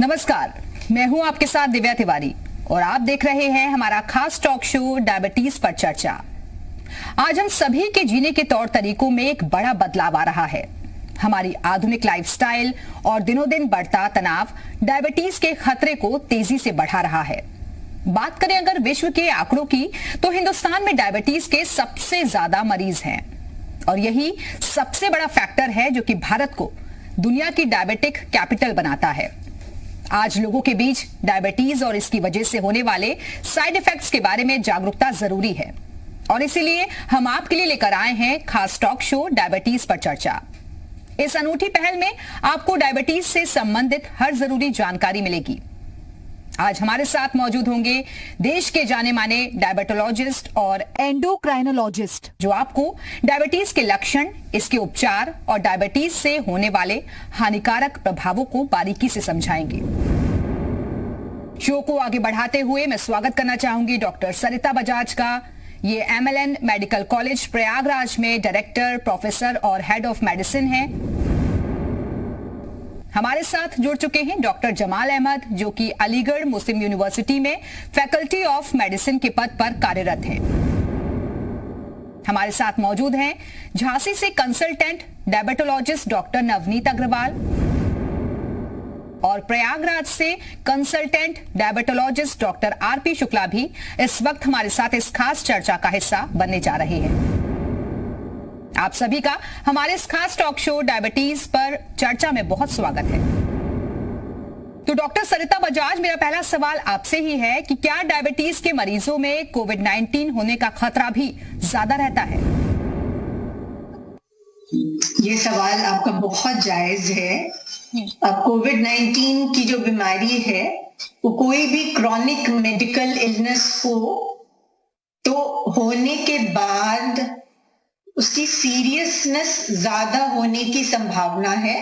नमस्कार, मैं हूं आपके साथ दिव्या तिवारी और आप देख रहे हैं हमारा खास टॉक शो डायबिटीज पर चर्चा। आज हम सभी के जीने के तौर तरीकों में एक बड़ा बदलाव आ रहा है। हमारी आधुनिक लाइफस्टाइल और दिनों दिन बढ़ता तनाव डायबिटीज के खतरे को तेजी से बढ़ा रहा है। बात करें अगर विश्व के आंकड़ों की, तो हिंदुस्तान में डायबिटीज के सबसे ज्यादा मरीज हैं और यही सबसे बड़ा फैक्टर है जो कि भारत को दुनिया की डायबिटिक कैपिटल बनाता है। आज लोगों के बीच डायबिटीज और इसकी वजह से होने वाले साइड इफेक्ट्स के बारे में जागरूकता जरूरी है और इसीलिए हम आपके लिए लेकर आए हैं खास टॉक शो डायबिटीज पर चर्चा। इस अनूठी पहल में आपको डायबिटीज से संबंधित हर जरूरी जानकारी मिलेगी। आज हमारे साथ मौजूद होंगे देश के जाने माने डायबिटोलॉजिस्ट और एंडोक्राइनोलॉजिस्ट जो आपको डायबिटीज के लक्षण, इसके उपचार और डायबिटीज से होने वाले हानिकारक प्रभावों को बारीकी से समझाएंगे। शो को आगे बढ़ाते हुए मैं स्वागत करना चाहूंगी डॉक्टर सरिता बजाज का। ये MLN मेडिकल कॉलेज प्रयागराज में डायरेक्टर, प्रोफेसर और हेड ऑफ मेडिसिन हैं। हमारे साथ जुड़ चुके हैं डॉक्टर जमाल अहमद जो कि अलीगढ़ मुस्लिम यूनिवर्सिटी में फैकल्टी ऑफ मेडिसिन के पद पर कार्यरत हैं। हमारे साथ मौजूद हैं झांसी से consultant diabetologist doctor Navneet Agarwal और प्रयागराज से consultant diabetologist doctor RP Shukla भी इस वक्त हमारे साथ इस खास चर्चा का हिस्सा बनने जा रहे हैं। आप सभी का हमारे इस खास टॉक शो डायबिटीज पर चर्चा में बहुत स्वागत है। तो डॉक्टर सरिता बजाज, मेरा पहला सवाल आपसे ही है कि क्या डायबिटीज के मरीजों में कोविड-19 होने का खतरा भी ज्यादा रहता है? ये सवाल आपका बहुत जायज है। अब कोविड-19 की जो बीमारी है वो कोई भी क्रॉनिक मेडिकल इलनेस हो तो होने के बाद उसकी सीरियसनेस ज्यादा होने की संभावना है।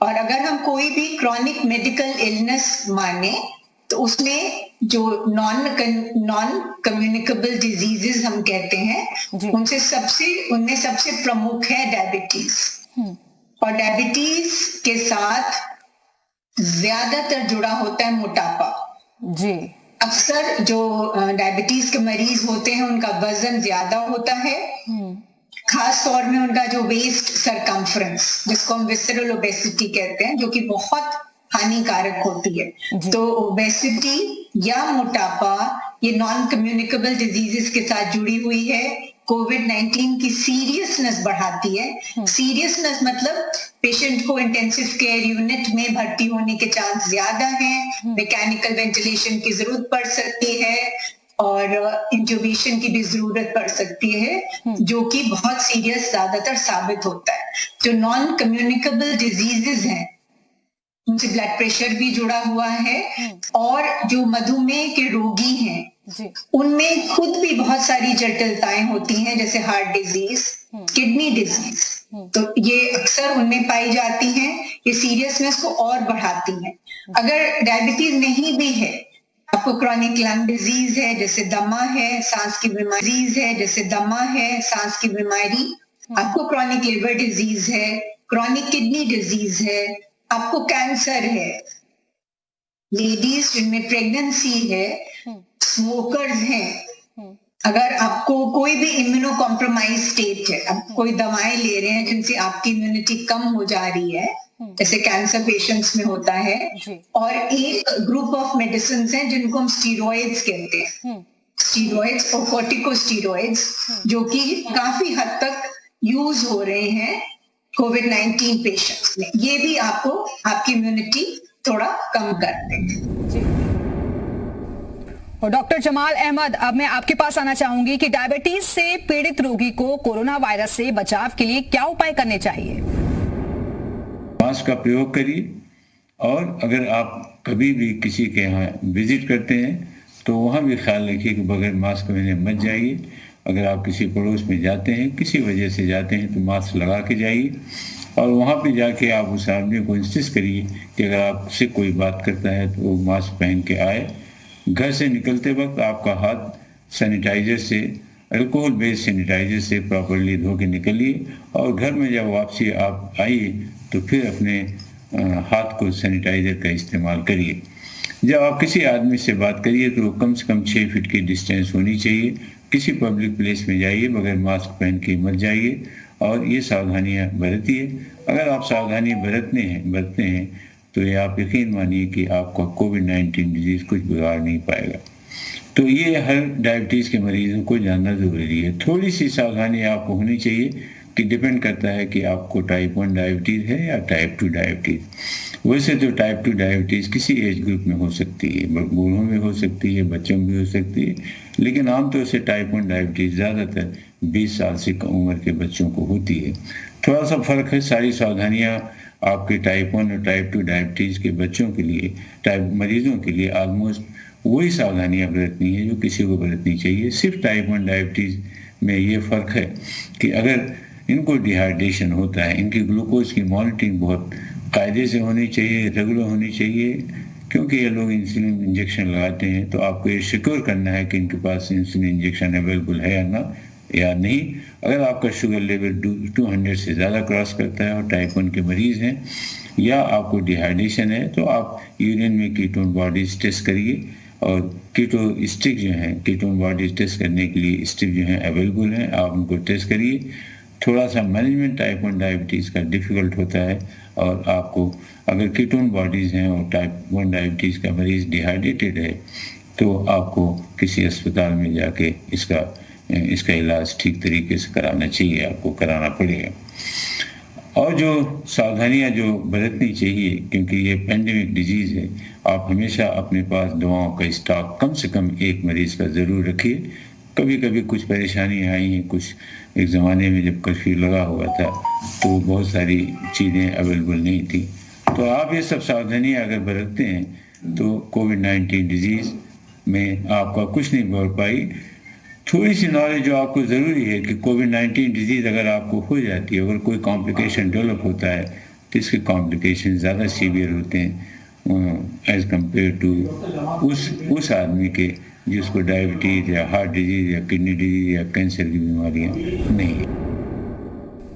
और अगर हम कोई भी क्रॉनिक मेडिकल इलनेस माने तो उसमें जो नॉन कम्युनिकेबल डिजीजेस हम कहते हैं उनमें सबसे प्रमुख है डायबिटीज। और डायबिटीज के साथ ज्यादातर जुड़ा होता है मोटापा। जी, अक्सर जो डायबिटीज के मरीज होते हैं उनका वजन ज्यादा होता है, खास तौर में उनका जो वेस्ट सरकमफ्रेंस जिसको हम विसरल ओबेसिटी कहते हैं, जो कि बहुत हानिकारक होती है। तो ओबेसिटी या मोटापा ये नॉन कम्युनिकेबल डिजीजेस के साथ जुड़ी हुई है। कोविड-19 की सीरियसनेस बढ़ाती है। सीरियसनेस मतलब पेशेंट को इंटेंसिव केयर यूनिट में भर्ती होने के चांस ज्यादा हैं, मैकेनिकल वेंटिलेशन की जरूरत पड़ सकती है और इंट्यूबेशन की भी जरूरत पड़ सकती है, जो कि बहुत सीरियस ज्यादातर साबित होता है। जो नॉन कम्युनिकेबल डिजीजेस हैं उनसे ब्लड प्रेशर भी जुड़ा हुआ है और जो मधुमेह के रोगी हैं उनमें खुद भी बहुत सारी जटिलताएं होती हैं, जैसे हार्ट डिजीज, किडनी डिजीज। तो ये अक्सर उनमें पाई जाती हैं। ये सीरियसनेस को और बढ़ाती हैं। अगर डायबिटीज नहीं भी है, आपको क्रॉनिक लंग डिजीज है जैसे दमा है, सांस की बीमारी है जैसे दमा है, सांस की बीमारी, आपको क्रॉनिक लिवर डिजीज है, क्रॉनिक किडनी डिजीज है, आपको कैंसर है, लेडीज जिनमें प्रेगनेंसी है, स्मोकर्स हैं, अगर आपको कोई भी इम्यूनो कॉम्प्रोमाइज स्टेट है, आप कोई दवाएं ले रहे हैं जिनसे आपकी इम्यूनिटी कम हो जा रही है, जैसे कैंसर पेशेंट्स में होता है, और एक ग्रुप ऑफ मेडिसिन हैं जिनको हम स्टीरॉइड्स कहते हैं, स्टीरॉइड्स और कॉर्टिकोस्टीरॉइड्स, जो कि काफी हद तक यूज हो रहे हैं कोविड-19 पेशेंट्स में। ये भी आपको आपकी इम्यूनिटी थोड़ा कम कर देंगे। और डॉक्टर जमाल अहमद, अब मैं आपके पास आना चाहूंगी कि डायबिटीज से पीड़ित रोगी को कोरोना वायरस से बचाव के लिए क्या उपाय करने चाहिए? मास्क का प्रयोग करिए और अगर आप कभी भी किसी के यहाँ विजिट करते हैं तो वहाँ भी ख्याल रखिए कि बगैर मास्क पहने मत जाइए। अगर आप किसी पड़ोस में जाते हैं, किसी वजह से जाते हैं, तो मास्क लगा के जाइए और वहाँ पे जाके आप उस आदमी को इंसिस्ट करिए कि अगर आपसे कोई बात करता है तो वो मास्क पहन के आए। घर से निकलते वक्त आपका हाथ सैनिटाइजर से, अल्कोहल बेस्ड सैनिटाइजर से प्रॉपर्ली धो के निकलिए और घर में जब वापसी आप आइए तो फिर अपने हाथ को सैनिटाइजर का इस्तेमाल करिए। जब आप किसी आदमी से बात करिए तो कम से कम 6 फीट की डिस्टेंस होनी चाहिए। किसी पब्लिक प्लेस में जाइए बगैर मास्क पहन के मत जाइए और ये सावधानियां बरतिए। अगर आप सावधानी बरतते हैं तो ये आप यकीन मानिए कि आपका कोविड-19 डिजीज कुछ बिगाड़ नहीं पाएगा। तो ये हर डायबिटीज़ के मरीजों को जानना ज़रूरी है। थोड़ी सी सावधानी आपको होनी चाहिए कि डिपेंड करता है कि आपको टाइप 1 डायबिटीज़ है या टाइप 2 डायबिटीज़। वैसे तो टाइप 2 डायबिटीज़ किसी एज ग्रुप में हो सकती है, बूढ़ों में हो सकती है, बच्चों में भी हो सकती है, लेकिन आमतौर से टाइप 1 डायबिटीज़ ज़्यादातर 20 साल से कम उम्र के बच्चों को होती है। थोड़ा सा फ़र्क है। सारी सावधानियाँ आपके टाइप 1 और टाइप 2 डायबिटीज़ के बच्चों के लिए, मरीजों के लिए ऑलमोस्ट वही सावधानियाँ बरतनी है जो किसी को बरतनी चाहिए। सिर्फ टाइप 1 डायबिटीज़ में ये फ़र्क है कि अगर इनको डिहाइड्रेशन होता है, इनकी ग्लूकोज की मॉनिटरिंग बहुत कायदे से होनी चाहिए, रेगुलर होनी चाहिए, क्योंकि ये लोग इंसुलिन इंजेक्शन लगाते हैं। तो आपको ये सिक्योर करना है कि इनके पास इंसुलिन इंजेक्शन अवेलेबल है या नहीं। अगर आपका शुगर लेवल 200 से ज़्यादा क्रॉस करता है और टाइप 1 के मरीज़ हैं या आपको डिहाइड्रेशन है तो आप यूरिन में कीटोन बॉडीज टेस्ट करिए। और कीटो स्टिक जो हैं, कीटोन बॉडीज टेस्ट करने के लिए स्टिक जो हैं अवेलेबल हैं, आप उनको टेस्ट करिए। थोड़ा सा मैनेजमेंट टाइप 1 डायबिटीज़ का डिफ़िकल्ट होता है और आपको अगर कीटोन बॉडीज़ हैं और टाइप 1 डायबिटीज़ का मरीज़ डिहाइड्रेटेड है तो आपको किसी अस्पताल में जाके इसका इलाज ठीक तरीके से कराना चाहिए, आपको कराना पड़ेगा। और जो सावधानियां जो बरतनी चाहिए, क्योंकि ये पेंडेमिक डिजीज़ है, आप हमेशा अपने पास दवाओं का स्टॉक कम से कम एक मरीज़ का ज़रूर रखिए। कभी कभी कुछ परेशानी आई हैं, कुछ एक ज़माने में जब कर्फ्यू लगा हुआ था तो बहुत सारी चीज़ें अवेलेबल नहीं थी। तो आप ये सब सावधानियां अगर बरतते हैं तो कोविड-19 डिजीज़ में आपका कुछ नहीं बढ़ पाई। थोड़ी सी नॉलेज जो आपको ज़रूरी है कि कोविड-19 डिजीज़ अगर आपको हो जाती है, अगर कोई कॉम्प्लिकेशन डेवलप होता है तो इसके कॉम्प्लिकेशन ज़्यादा सीवियर होते हैं एज़ कम्पेयर टू उस आदमी के जिसको डायबिटीज या हार्ट डिजीज या किडनी डिजीज या कैंसर की बीमारियां नहीं है।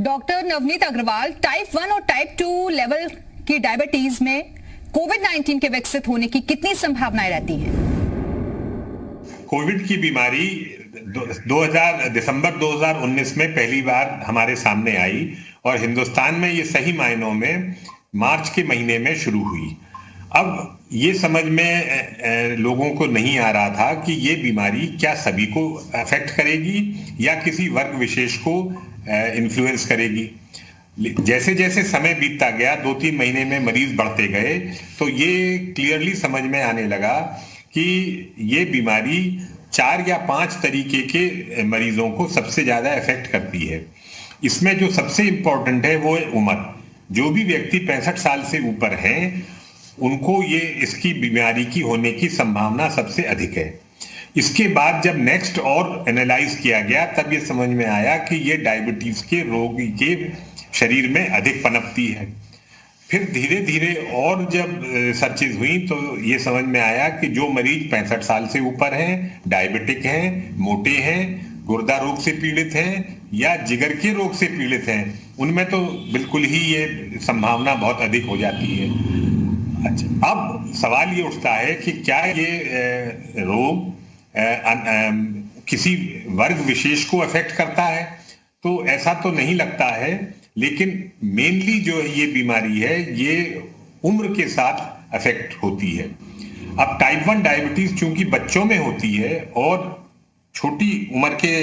डॉक्टर नवनीत अग्रवाल, टाइप 1 और टाइप 2 लेवल की डायबिटीज में कोविड-19 के विकसित होने की कितनी संभावनाएं रहती हैं? कोविड की बीमारी दिसंबर 2019 में पहली बार हमारे सामने आई और हिंदुस्तान में ये सही मायनों में मार्च के महीने में शुरू हुई। अब ये समझ में लोगों को नहीं आ रहा था कि ये बीमारी क्या सभी को अफेक्ट करेगी या किसी वर्ग विशेष को इन्फ्लुएंस करेगी। जैसे जैसे समय बीतता गया, 2-3 महीने में मरीज बढ़ते गए, तो ये क्लियरली समझ में आने लगा कि ये बीमारी 4 या 5 तरीके के मरीजों को सबसे ज्यादा अफेक्ट करती है। इसमें जो सबसे इंपॉर्टेंट है वो है उम्र। जो भी व्यक्ति 65 साल से ऊपर हैं उनको ये इसकी बीमारी की होने की संभावना सबसे अधिक है। इसके बाद जब नेक्स्ट और एनालाइज किया गया तब ये समझ में आया कि ये डायबिटीज के रोगी के शरीर में अधिक पनपती है। फिर धीरे धीरे और जब सर्चेज हुई तो ये समझ में आया कि जो मरीज 65 साल से ऊपर हैं, डायबिटिक हैं, मोटे हैं, गुर्दा रोग से पीड़ित हैं या जिगर के रोग से पीड़ित हैं, उनमें तो बिल्कुल ही ये संभावना बहुत अधिक हो जाती है। अच्छा, अब सवाल ये उठता है कि क्या ये रोग किसी वर्ग विशेष को अफेक्ट करता है? तो ऐसा तो नहीं लगता है, लेकिन मेनली जो ये बीमारी है ये उम्र के साथ अफेक्ट होती है। अब टाइप 1 डायबिटीज चूंकि बच्चों में होती है और छोटी उम्र के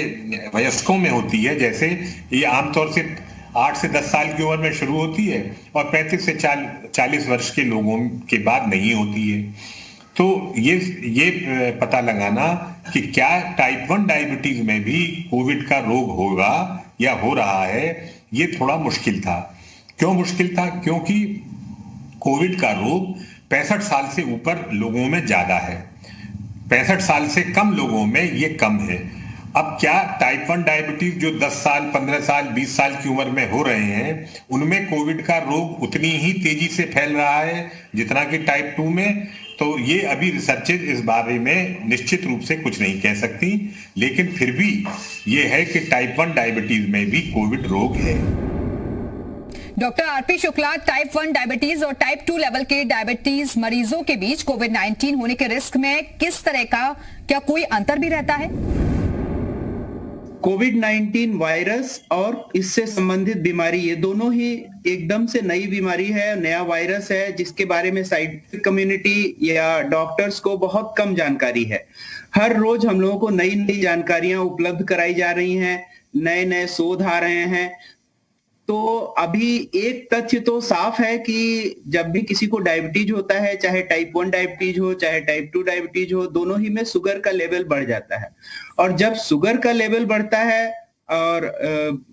वयस्कों में होती है, जैसे ये आमतौर से 8 से 10 साल की उम्र में शुरू होती है और 35 से 40 वर्ष के लोगों के बाद नहीं होती है। तो ये पता लगाना कि क्या टाइप 1 डायबिटीज में भी कोविड का रोग होगा या हो रहा है, ये थोड़ा मुश्किल था। क्यों मुश्किल था? क्योंकि कोविड का रोग 65 साल से ऊपर लोगों में ज्यादा है, 65 साल से कम लोगों में ये कम है। अब क्या टाइप 1 डायबिटीज जो 10 साल, 15 साल, 20 साल की उम्र में हो रहे हैं, उनमें कोविड का रोग उतनी ही तेजी से फैल रहा है जितना कि टाइप 2 में? तो ये अभी रिसर्चेज इस बारे में निश्चित रूप से कुछ नहीं कह सकती, लेकिन फिर भी ये है कि टाइप 1 डायबिटीज में भी कोविड रोग है। Doctor RP Shukla, type 1 diabetes और टाइप 2 लेवल के डायबिटीज मरीजों के बीच कोविड-19 होने के रिस्क में किस तरह का क्या कोई अंतर भी रहता है? कोविड-19 वायरस और इससे संबंधित बीमारी, ये दोनों ही एकदम से नई बीमारी है, नया वायरस है जिसके बारे में साइंटिफिक कम्युनिटी या डॉक्टर्स को बहुत कम जानकारी है। हर रोज हम लोगों को नई नई जानकारियां उपलब्ध कराई जा रही हैं, नए नए शोध आ रहे हैं। तो अभी एक तथ्य तो साफ है कि जब भी किसी को डायबिटीज होता है, चाहे टाइप 1 डायबिटीज हो चाहे टाइप 2 डायबिटीज हो, दोनों ही में शुगर का लेवल बढ़ जाता है। और जब शुगर का लेवल बढ़ता है और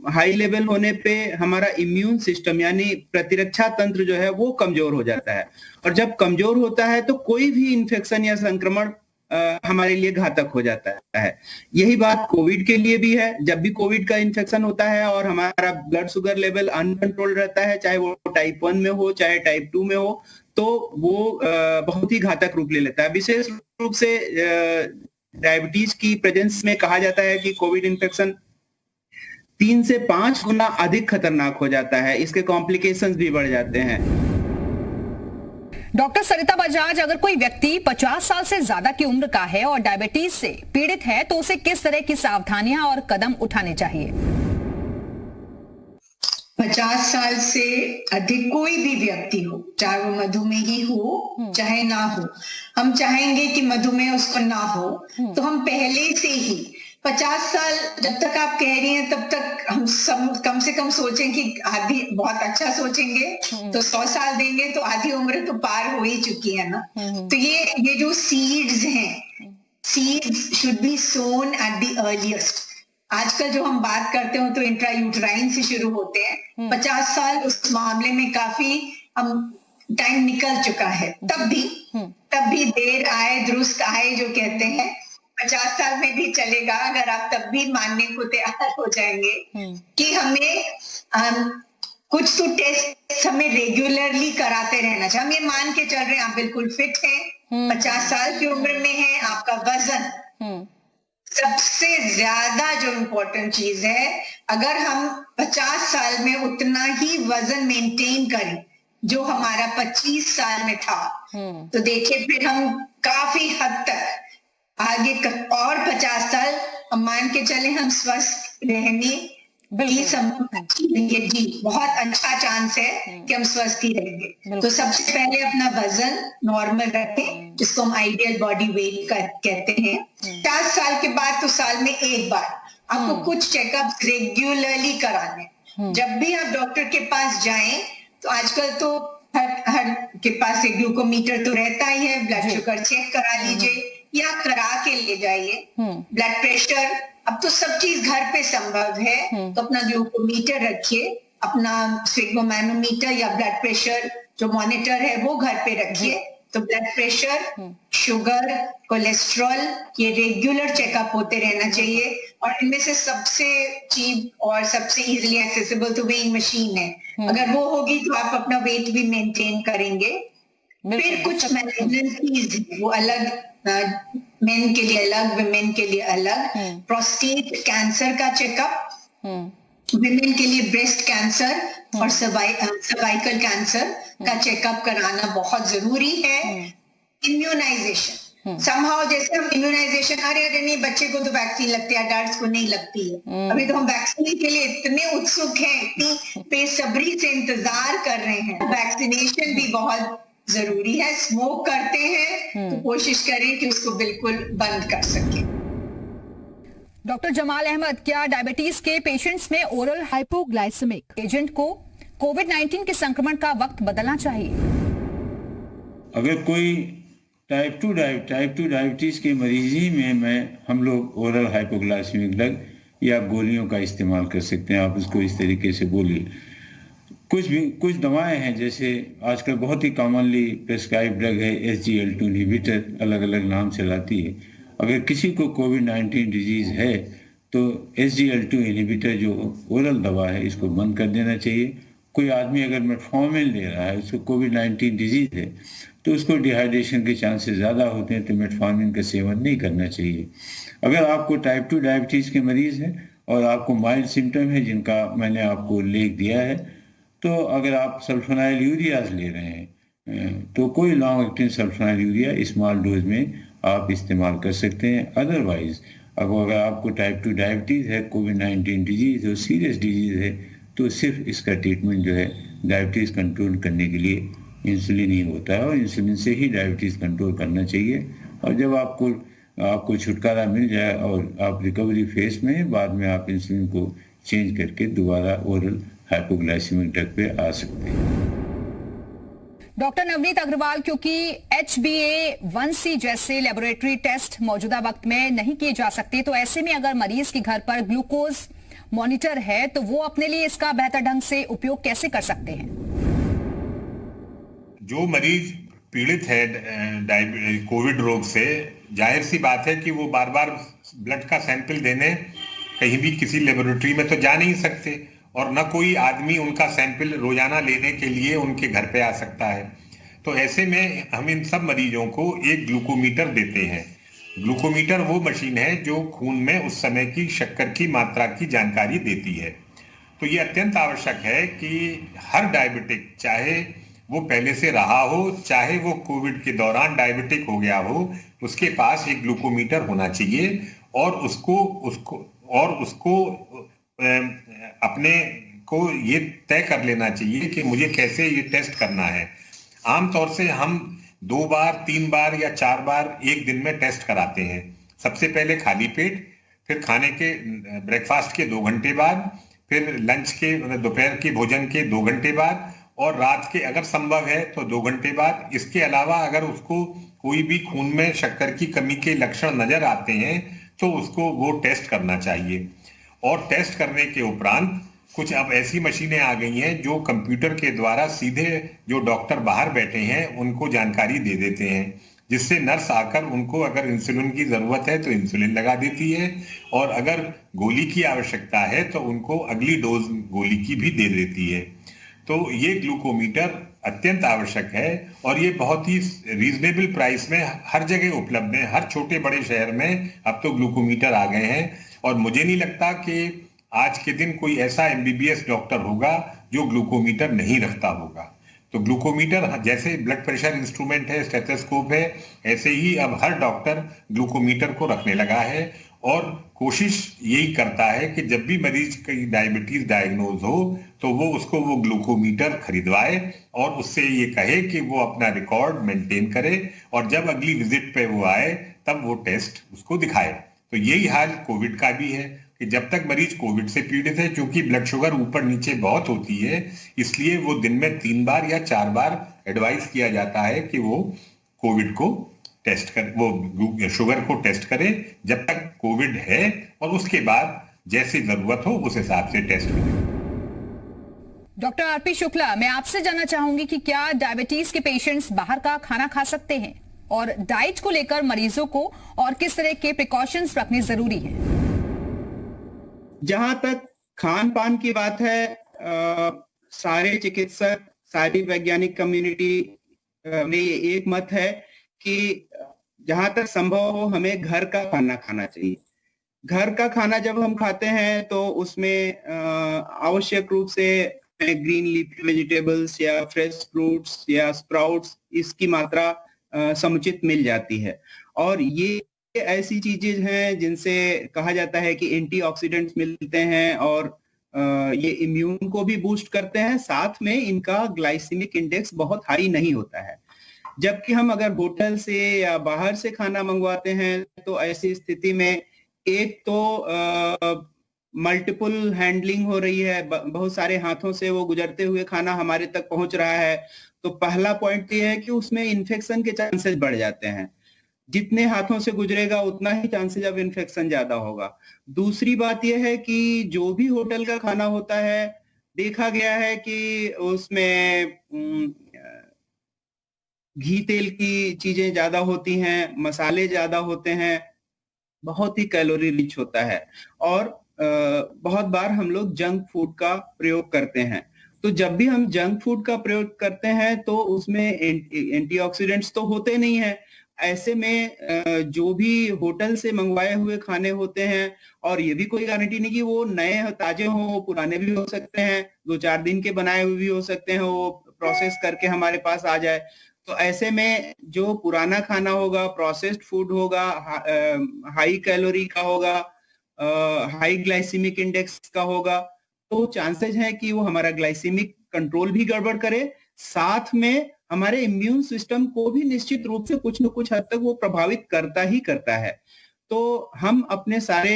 हाई लेवल होने पे हमारा इम्यून सिस्टम यानी प्रतिरक्षा तंत्र जो है वो कमजोर हो जाता है। और जब कमजोर होता है तो कोई भी इन्फेक्शन या संक्रमण हमारे लिए घातक हो जाता है। यही बात कोविड के लिए भी है। जब भी कोविड का इन्फेक्शन होता है और हमारा ब्लड शुगर लेवल अनकंट्रोल रहता है, चाहे वो टाइप 1 में हो चाहे टाइप 2 में हो, तो वो बहुत ही घातक रूप ले लेता है। विशेष रूप से डायबिटीज की प्रेजेंस में कहा जाता है कि कोविड इन्फेक्शन 3 से 5 गुना अधिक खतरनाक हो जाता है, इसके कॉम्प्लिकेशंस भी बढ़ जाते हैं। डॉक्टर सरिता बजाज, अगर कोई व्यक्ति 50 साल से ज्यादा की उम्र का है और डायबिटीज से पीड़ित है तो उसे किस तरह की सावधानियां और कदम उठाने चाहिए? 50 साल से अधिक कोई भी व्यक्ति हो, चाहे वो मधुमेही हो चाहे ना हो, हम चाहेंगे कि मधुमेह उसको ना हो, तो हम पहले से ही 50 साल जब तक आप कह रही हैं तब तक हम सब कम से कम सोचें कि आधी, बहुत अच्छा सोचेंगे तो 100 साल देंगे तो आधी उम्र तो पार हो ही चुकी है ना। तो ये जो सीड्स हैं, seeds should be sown at the earliest. आजकल जो हम बात करते हो तो इंट्रायूट्राइन से शुरू होते हैं। 50 साल उस मामले में काफी टाइम निकल चुका है। तब भी देर आए दुरुस्त आए जो कहते हैं, 50 साल में भी चलेगा अगर आप तब भी मानने को तैयार हो जाएंगे कि हमें कुछ तो टेस्ट हमें रेगुलरली कराते रहना चाहिए। हम ये मान के चल रहे हैं आप बिल्कुल फिट हैं, 50 साल की उम्र में है, आपका वजन सबसे ज्यादा जो इम्पोर्टेंट चीज है, अगर हम 50 साल में उतना ही वजन मेंटेन करें जो हमारा 25 साल में था, तो देखिए फिर हम काफी हद तक आगे और 50 साल हम मान के चले हम स्वस्थ रहने की रहेंगे। जी, बहुत अच्छा चांस है कि हम स्वस्थ ही रहेंगे। तो सबसे पहले अपना वजन नॉर्मल रखें, जिसको हम आइडियल बॉडी वेट कहते हैं। 50 साल के बाद तो साल में एक बार आपको कुछ चेकअप रेगुलरली कराने। जब भी आप डॉक्टर के पास जाएं तो आजकल तो हर के पास एक ग्लूकोमीटर तो रहता ही है, ब्लड शुगर चेक करा लीजिए या करा के ले जाइए। ब्लड प्रेशर, अब तो सब चीज घर पे संभव है, तो अपना ग्लूकोमीटर रखिए, अपना स्फिग्मोमैनोमीटर या ब्लड प्रेशर जो मॉनिटर है वो घर पे रखिए। तो ब्लड प्रेशर, शुगर, कोलेस्ट्रॉल, ये रेगुलर चेकअप होते रहना चाहिए। और इनमें से सबसे चीप और सबसे इजीली एक्सेसिबल तो वेइंग मशीन है। अगर वो होगी तो आप अपना वेट भी मेंटेन करेंगे। फिर कुछ मैनेजमेंट वो अलग, मेन के लिए अलग, विमेन के लिए अलग। प्रोस्टेट कैंसर का चेकअप, विमेन के लिए ब्रेस्ट कैंसर और सर्वाइकल कैंसर का चेकअप कराना बहुत जरूरी है। इम्यूनाइजेशन, समहाउ जैसे हम इम्यूनाइजेशन, अरे नहीं बच्चे को तो वैक्सीन लगती है, अडल्ट्स को नहीं लगती है। अभी तो हम वैक्सीन के लिए इतने उत्सुक हैं, इतनी बेसब्री से इंतजार कर रहे हैं। वैक्सीनेशन भी बहुत जरूरी है। स्मोक करते हैं तो कोशिश करें कि उसको बिल्कुल बंद कर सकें। डॉक्टर जमाल अहमद, क्या डायबिटीज के पेशेंट्स में ओरल हाइपोग्लाइसेमिक एजेंट को कोविड-19 के संक्रमण का वक्त बदलना चाहिए? अगर कोई टाइप 2 डायबिटीज के मरीज ही में हम लोग ओरल हाइपोग्लाइसेमिक ड्रग या गोलियों का इस्तेमाल कर सकते हैं। आप उसको इस तरीके से बोलिए। कुछ दवाएं हैं, जैसे आजकल बहुत ही कॉमनली प्रेस्क्राइब ड्रग है SGLT इनहिबिटर, अलग अलग नाम से लाती है। अगर किसी को कोविड-19 डिजीज है तो SGLT इनहिबिटर जो ओरल दवा है इसको बंद कर देना चाहिए। कोई आदमी अगर मेटफॉर्मिन ले रहा है, उसको कोविड-19 डिजीज है, तो उसको डिहाइड्रेशन के चांसेस ज़्यादा होते हैं, तो मेटफॉर्मिन का सेवन नहीं करना चाहिए। अगर आपको टाइप 2 डायबिटीज़ के मरीज़ हैं और आपको माइल्ड सिम्टम है जिनका मैंने आपको उल्लेख दिया है, तो अगर आप सल्फोनाइल यूरियाज ले रहे हैं तो कोई long acting sulfonyl urea small dose में आप इस्तेमाल कर सकते हैं। अदरवाइज अगर आपको टाइप 2 डायबिटीज़ है, कोविड-19 डिजीज़ है, सीरियस डिजीज़ है, तो सिर्फ इसका ट्रीटमेंट जो है डायबिटीज़ कंट्रोल करने के लिए इंसुलिन ही होता है और इंसुलिन से ही डायबिटीज़ कंट्रोल करना चाहिए। और जब आपको छुटकारा मिल जाए और आप रिकवरी फेस में, बाद में आप इंसुलिन को चेंज करके दोबारा ओरल हाइपोग्लाइसेमिक ड्रग पे आ सकते हैं। डॉक्टर नवनीत अग्रवाल, क्योंकि HbA1c जैसे लेबोरेटरी टेस्ट मौजूदा वक्त में नहीं किए जा सकते, तो ऐसे में अगर मरीज के घर पर ग्लूकोज मॉनिटर है तो वो अपने लिए इसका बेहतर ढंग से उपयोग कैसे कर सकते हैं? जो मरीज पीड़ित है कोविड रोग से, जाहिर सी बात है कि वो बार बार ब्लड का सैंपल देने कहीं भी किसी लेबोरेटरी में तो जा नहीं सकते और न कोई आदमी उनका सैंपल रोजाना लेने के लिए उनके घर पे आ सकता है। तो ऐसे में हम इन सब मरीजों को एक ग्लूकोमीटर देते हैं। ग्लूकोमीटर वो मशीन है जो खून में उस समय की शक्कर की मात्रा की जानकारी देती है। तो ये अत्यंत आवश्यक है कि हर डायबिटिक, चाहे वो पहले से रहा हो, चाहे वो कोविड के दौरान डायबिटिक हो गया हो, उसके पास एक ग्लूकोमीटर होना चाहिए और उसको अपने को ये तय कर लेना चाहिए कि मुझे कैसे ये टेस्ट करना है। आमतौर से हम 2 बार, 3 बार या 4 बार एक दिन में टेस्ट कराते हैं। सबसे पहले खाली पेट, फिर खाने के ब्रेकफास्ट के 2 घंटे बाद, फिर लंच के दोपहर के भोजन के 2 घंटे बाद और रात के अगर संभव है तो 2 घंटे बाद। इसके अलावा अगर उसको कोई भी खून में शक्कर की कमी के लक्षण नजर आते हैं तो उसको वो टेस्ट करना चाहिए। और टेस्ट करने के उपरांत कुछ अब ऐसी मशीनें आ गई हैं जो कंप्यूटर के द्वारा सीधे जो डॉक्टर बाहर बैठे हैं उनको जानकारी दे देते हैं, जिससे नर्स आकर उनको अगर इंसुलिन की जरूरत है तो इंसुलिन लगा देती है और अगर गोली की आवश्यकता है तो उनको अगली डोज गोली की भी दे देती है। तो ये ग्लूकोमीटर अत्यंत आवश्यक है और ये बहुत ही रीजनेबल प्राइस में हर जगह उपलब्ध है। हर छोटे बड़े शहर में अब तो ग्लूकोमीटर आ गए हैं और मुझे नहीं लगता कि आज के दिन कोई ऐसा MBBS डॉक्टर होगा जो ग्लूकोमीटर नहीं रखता होगा। तो ग्लूकोमीटर जैसे ब्लड प्रेशर इंस्ट्रूमेंट है, स्टेथोस्कोप है, ऐसे ही अब हर डॉक्टर ग्लूकोमीटर को रखने लगा है और कोशिश यही करता है कि जब भी मरीज की डायबिटीज डायग्नोज हो तो वो ग्लूकोमीटर खरीदवाए और उससे ये कहे कि वो अपना रिकॉर्ड मेंटेन करे और जब अगली विजिट पे वो आए तब वो टेस्ट उसको दिखाए। तो यही हाल कोविड का भी है कि जब तक मरीज कोविड से पीड़ित है, क्योंकि ब्लड शुगर ऊपर नीचे बहुत होती है, इसलिए वो दिन में 3 बार या 4 बार एडवाइस किया जाता है कि वो कोविड को टेस्ट कर, वो शुगर को टेस्ट करे जब तक कोविड है और उसके बाद जैसी जरूरत हो उस हिसाब से टेस्ट करें। डॉक्टर आरपी शुक्ला, मैं आपसे जानना चाहूंगी कि क्या डायबिटीज के पेशेंट्स बाहर का खाना खा सकते हैं और डाइट को लेकर मरीजों को और किस तरह के प्रिकॉशंस रखने जरूरी है? जहां तक खान पान की बात है, सारे चिकित्सक, सारी वैज्ञानिक कम्युनिटी में ये एक मत है कि जहां तक संभव हो हमें घर का खाना खाना चाहिए। घर का खाना जब हम खाते हैं तो उसमें आवश्यक रूप से ग्रीन लीफी वेजिटेबल्स या फ्रेश फ्रूट्स या स्प्राउट्स, इसकी मात्रा समुचित मिल जाती है और ये ऐसी चीजें हैं जिनसे कहा जाता है कि एंटीऑक्सीडेंट्स मिलते हैं और ये इम्यून को भी बूस्ट करते हैं, साथ में इनका ग्लाइसेमिक इंडेक्स बहुत हाई नहीं होता है। जबकि हम अगर होटल से या बाहर से खाना मंगवाते हैं तो ऐसी स्थिति में एक तो मल्टीपल हैंडलिंग हो रही है, बहुत सारे हाथों से वो गुजरते हुए खाना हमारे तक पहुंच रहा है। तो पहला पॉइंट ये है कि उसमें इन्फेक्शन के चांसेस बढ़ जाते हैं। जितने हाथों से गुजरेगा उतना ही चांसेस ऑफ इन्फेक्शन ज्यादा होगा। दूसरी बात यह है कि जो भी होटल का खाना होता है, देखा गया है कि उसमें घी तेल की चीजें ज्यादा होती हैं, मसाले ज्यादा होते हैं, बहुत ही कैलोरी रिच होता है और बहुत बार हम लोग जंक फूड का प्रयोग करते हैं। तो जब भी हम जंक फूड का प्रयोग करते हैं तो उसमें एंटीऑक्सीडेंट्स तो होते नहीं है, ऐसे में जो भी होटल से मंगवाए हुए खाने होते हैं, और ये भी कोई गारंटी नहीं कि वो नए ताजे हों, पुराने भी हो सकते हैं, 2-4 दिन के बनाए हुए भी हो सकते हैं, वो प्रोसेस करके हमारे पास आ जाए। तो ऐसे में जो पुराना खाना होगा, प्रोसेस्ड फूड होगा, हाई कैलोरी का होगा, हाई ग्लाइसेमिक इंडेक्स का होगा, तो चांसेस है कि वो हमारा ग्लाइसेमिक कंट्रोल भी गड़बड़ करे, साथ में हमारे इम्यून सिस्टम को भी निश्चित रूप से कुछ न कुछ हद तक वो प्रभावित करता ही करता है। तो हम अपने सारे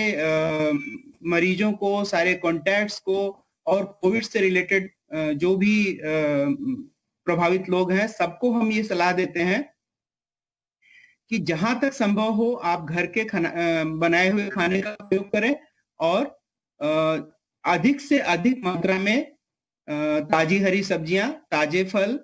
मरीजों को, सारे कॉन्टैक्ट्स को और कोविड से रिलेटेड जो भी प्रभावित लोग हैं, सबको हम ये सलाह देते हैं कि जहां तक संभव हो आप घर के खाना बनाए हुए खाने का उपयोग करें, और अधिक से अधिक मात्रा में ताजी हरी सब्जियां, ताजे फल,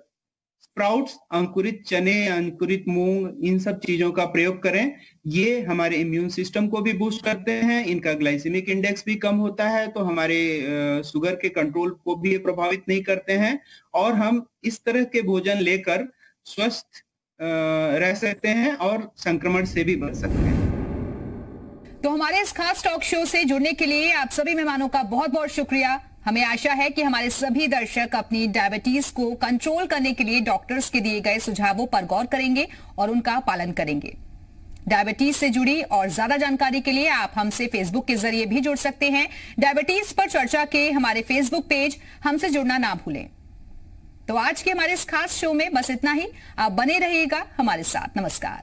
स्प्राउट्स, अंकुरित चने, अंकुरित मूंग, इन सब चीजों का प्रयोग करें। ये हमारे इम्यून सिस्टम को भी बूस्ट करते हैं, इनका ग्लाइसेमिक इंडेक्स भी कम होता है, तो हमारे शुगर के कंट्रोल को भी ये प्रभावित नहीं करते हैं, और हम इस तरह के भोजन लेकर स्वस्थ रह सकते हैं और संक्रमण से भी बच सकते हैं। तो हमारे इस खास टॉक शो से जुड़ने के लिए आप सभी मेहमानों का बहुत बहुत शुक्रिया। हमें आशा है कि हमारे सभी दर्शक अपनी डायबिटीज को कंट्रोल करने के लिए डॉक्टर्स के दिए गए सुझावों पर गौर करेंगे और उनका पालन करेंगे। डायबिटीज से जुड़ी और ज्यादा जानकारी के लिए आप हमसे फेसबुक के जरिए भी जुड़ सकते हैं। डायबिटीज पर चर्चा के हमारे फेसबुक पेज हमसे जुड़ना ना भूलें। तो आज के हमारे इस खास शो में बस इतना ही। आप बने रहिएगा हमारे साथ। नमस्कार।